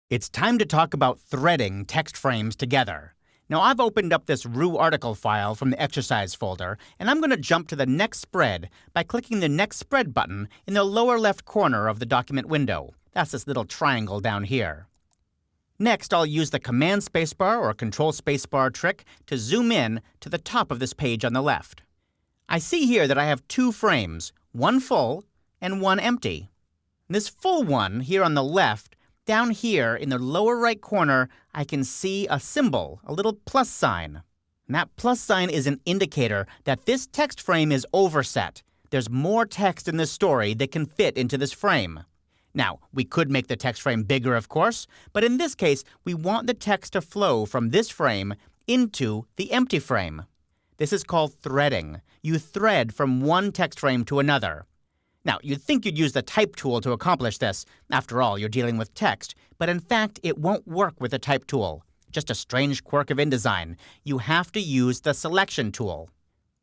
It's time to talk about threading text frames together. Now, I've opened up this Rue article file from the exercise folder, and I'm going to jump to the next spread by clicking the Next Spread button in the lower left corner of the document window. That's this little triangle down here. Next, I'll use the Command spacebar or Control spacebar trick to zoom in to the top of this page on the left. I see here that I have two frames, one full and one empty. This full one here on the left, down here in the lower right corner, I can see a symbol, a little plus sign. And that plus sign is an indicator that this text frame is overset. There's more text in this story that can fit into this frame. Now, we could make the text frame bigger, of course, but in this case, we want the text to flow from this frame into the empty frame. This is called threading. You thread from one text frame to another. Now, you'd think you'd use the Type tool to accomplish this. After all, you're dealing with text. But in fact, it won't work with the Type tool. Just a strange quirk of InDesign. You have to use the Selection tool.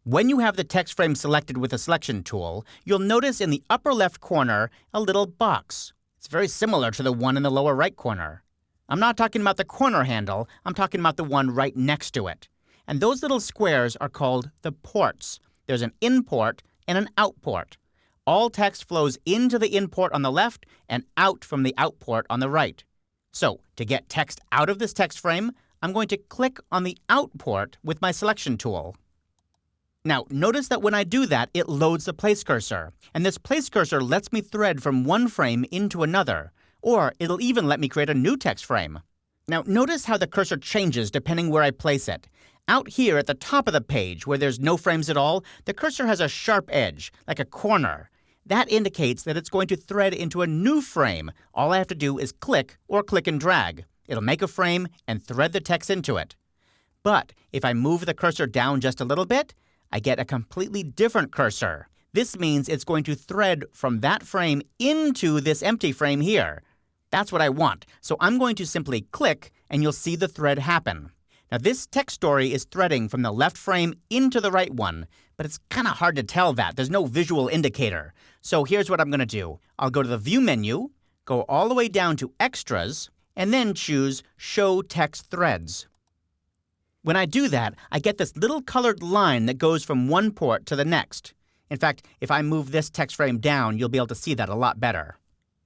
When you have the text frame selected with the Selection tool, you'll notice in the upper left corner a little box. It's very similar to the one in the lower right corner. I'm not talking about the corner handle. I'm talking about the one right next to it. And those little squares are called the ports. There's an in port and an out port. All text flows into the in port on the left and out from the out port on the right. So, to get text out of this text frame, I'm going to click on the out port with my Selection tool. Now, notice that when I do that, it loads the place cursor. And this place cursor lets me thread from one frame into another. Or it'll even let me create a new text frame. Now, notice how the cursor changes depending where I place it. Out here at the top of the page, where there's no frames at all, the cursor has a sharp edge, like a corner. That indicates that it's going to thread into a new frame. All I have to do is click or click and drag. It'll make a frame and thread the text into it. But if I move the cursor down just a little bit, I get a completely different cursor. This means it's going to thread from that frame into this empty frame here. That's what I want. So I'm going to simply click and you'll see the thread happen. Now this text story is threading from the left frame into the right one, but it's kind of hard to tell that. There's no visual indicator. So here's what I'm going to do. I'll go to the View menu, go all the way down to Extras, and then choose Show Text Threads. When I do that, I get this little colored line that goes from one port to the next. In fact, if I move this text frame down, you'll be able to see that a lot better.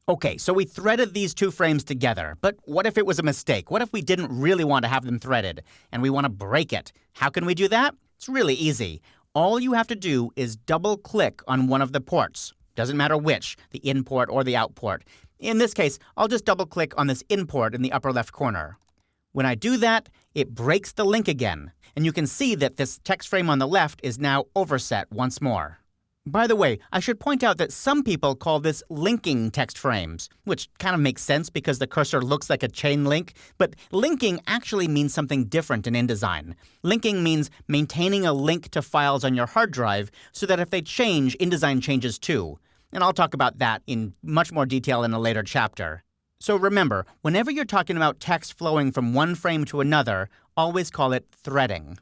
Okay, so we threaded these two frames together, but what if it was a mistake? What if we didn't really want to have them threaded, and we want to break it? How can we do that? It's really easy. All you have to do is double-click on one of the ports. Doesn't matter which, the in port or the out port. In this case, I'll just double-click on this in port in the upper left corner. When I do that, it breaks the link again, and you can see that this text frame on the left is now overset once more. By the way, I should point out that some people call this linking text frames, which kind of makes sense because the cursor looks like a chain link, but linking actually means something different in InDesign. Linking means maintaining a link to files on your hard drive so that if they change, InDesign changes too. And I'll talk about that in much more detail in a later chapter. So remember, whenever you're talking about text flowing from one frame to another, always call it threading.